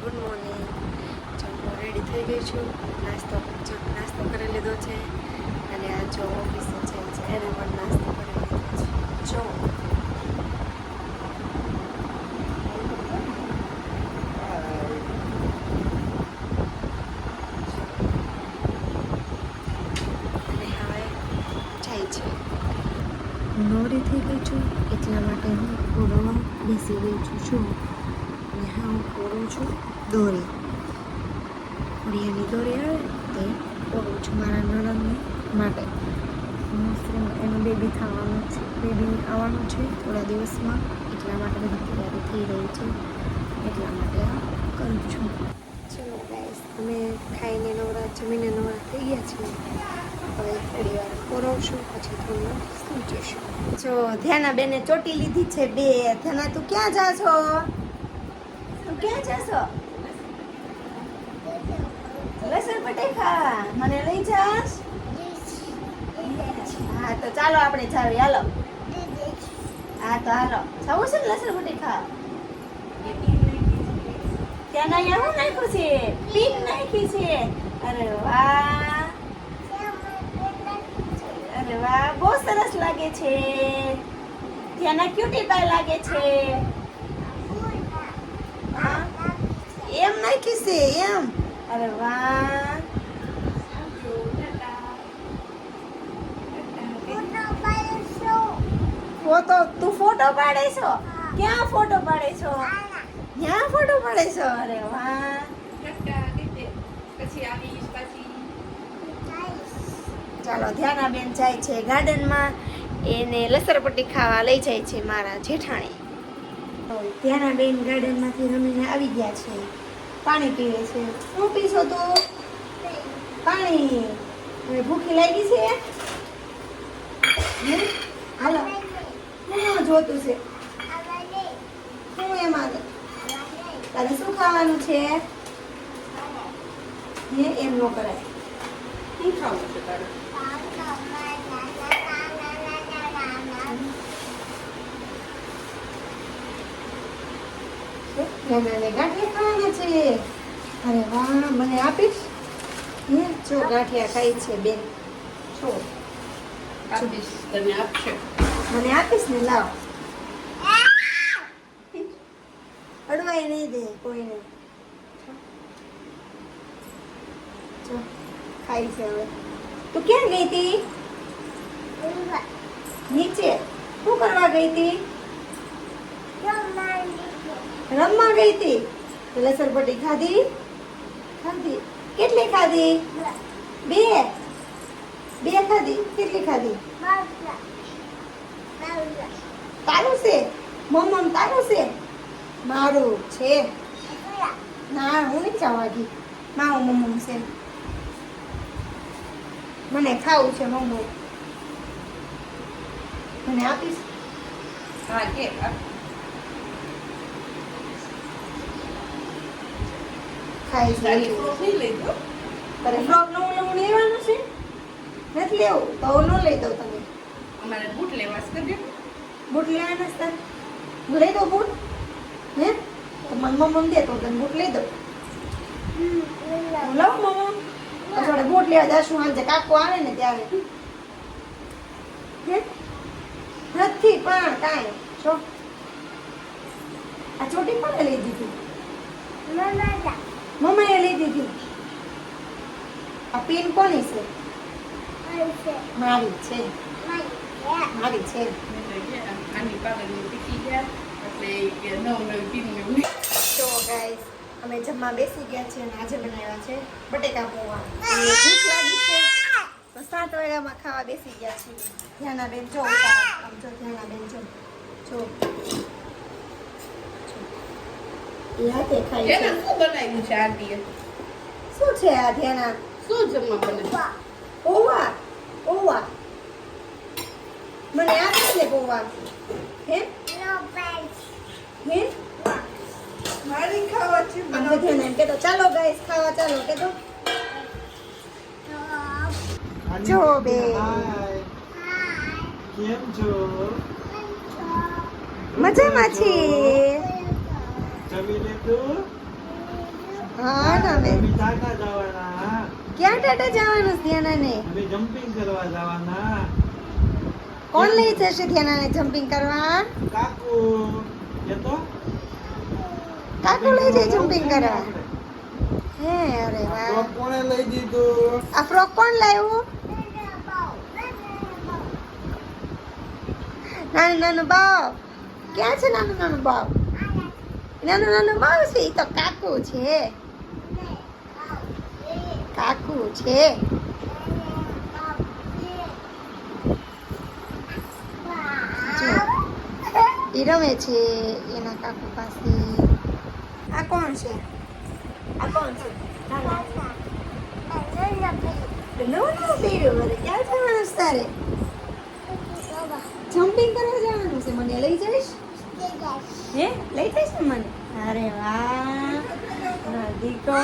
Good morning. હું ready થઈ ગઈ છું. નાસ્તો કરી લીધો છે અને આ જો ઓફિસે છે એને પણ નાસ્તો કરી લીધો છે. જો નવરી થઈ ગઈ છું એટલા માટે હું પૂરવા બેસી ગઈ છું. અને હા, હું પૂરું છું દોરી દોરી આવે તે પૂરું છું મારા નણંદને માટે. એનું બેબી થવાનું છે, બેબી આવવાનું છે થોડા દિવસમાં, એટલા માટે બધી તૈયારી થઈ રહી છે. એટલા માટે આ કરું છું. ચલો ગાઈસ, અમે ખાઈને નવરા જમીને નવરા થઈ ગયા છીએ. હવે થોડી વાર પુરવશું પછી થોડું સુઈ જઈશું. જો ધ્યાના બેને ચોટી લીધી છે બે. ધ્યાના તું ક્યાં જા છો? તું ક્યાં જાશો? લસણ બટેકા મને લઈ જાશ? હા તો ચાલો આપણે જાવી. હાલો. હા તો હાલો, જવું છે ને લસણ બટેકા? ત્યાં અહીંયા શું નાખ્યું છે? પીક નાખી છે. અરે વાહ, અરે વાહ, બહુ સરસ લાગે છે. ત્યાંના ક્યુટી પાય લાગે છે. હા એમ નાખી છે એમ. અરે વાહ, ફોટો તું ફોટો પાડે છો? ક્યાં ફોટો પાડે છો? ક્યાં ફોટો પાડે છો? અરે વાહ. ચાલો, ધ્યાનાબેન જાય છે ગાર્ડનમાં. એને લસરપટ્ટી ખાવા લઈ જાય છે મારા જેઠાણી. ધ્યાનાબેન ગાર્ડનમાંથી રમીને આવી ગયા છે. પાણી પીવે છે. શું પીશો તું? પાણી. હવે ભૂખી લાગી છે? હાલો, શું જોતું છે? શું એમાં તારે શું ખાવાનું છે? એમ ન કરાય. શું ખાવું છે તારે? ગાંઠિયા ખાવાના છે. અરે વાહ, મને આપીશ? જો ગાંઠિયા ખાઈ છે બેન. છો આપીશ, તને આપશે. મને આપીશ ને? લાવ. અડવાય નહીં દે કોઈને. જો ખાઈ છે. હવે તું ક્યાં ગઈ હતી? નીચે. શું કરવા ગઈ હતી? રમવા ગઈ હતી. લસરપટ્ટી ખાધી? ખાધી. કેટલી ખાધી? બે ખાધી. કેટલી ખાધી? તારું છે? મમ્મ તારું છે? મારું છે. ના, હું નહીં ચાવાગી. મારું મમ્મ છે. મને ખાવું છે મમ્મ. મને આપીશ? હા કે ખાઈ છે. તારે ફ્રોક નવું લેવાનું છે? નથી લેવું તો ન લઈ દઉં. તમે અમારે બૂટ લેવા છે. બૂટ લેવાના છે? લઈ દો બૂટ. હે તો મને મમ્મ દે તો તને બૂટ લઈ દઉં. લઉં મમ્મ? આપણે બૂટ લેવા જશું સાંજે. કાકો આવે ને ત્યારે. હે નથી પણ કાંઈ છો. આ ચોટી પણ લઈ દીધી. મમ્માએ લઈ દીધી. આ પિન કોની છે? મારી છે. મારી છે. તો ગાઈસ, અમે જમવા બેસી ગયા છે અને આજે બનાવ્યા છે બટેકા પૌવા. ભૂખ લાગી છે તો 7 વાગ્યામાં ખાવા બેસી ગયા છીએ. ધ્યાનાબેન જો આમ જો. ધ્યાનાબેન જો એ હાથે ખાઈ છે. શું બનાવ્યું છે આંટીએ? શું છે આ ધ્યાના? શું જમવા બનાવ્યું? પૌવા. પૌવા મને આપીશ ને પૌવા? હે હે મારી ખાવા છે. એમ કે તો ચાલો ગાઈસ ખાવા ચાલો કે તો. જો બે કેમ છો? મજામાં છે. જમી લીધું? હા ને અમે અમે ટાટા જવાના. ક્યાં ટાટા જવાનું છે ધ્યાનાને? અમે જમ્પિંગ કરવા જવાના. કોણ લઈ જશે ધ્યાનાને જમ્પિંગ કરવા? કાકુ એ તો કાકુ લઈ જાય જમ્પિંગ કરવા. હે અરે વાહ. તો કોણે લઈ દીધું? આ ફ્રોક કોણ લાવ્યું? નાનું નાનું બાવ. ક્યાં છે નાનું નાનું બાવ? નાનું નાનું બાવ છે. ઈ તો કાકુ છે. કાકુ છે. જો ઈ રમે છે એના કાકુ પાસે. આ કોણ છે? આ કોણ છે? નવું નવું પહેર્યું વરે. ક્યાં જવાનું છે તારે? જમ્પિંગ કરવા જવાનું છે. મને લઈ જઈશ? હે લઈ જઈશ ને મને? અરે વાહ દીકો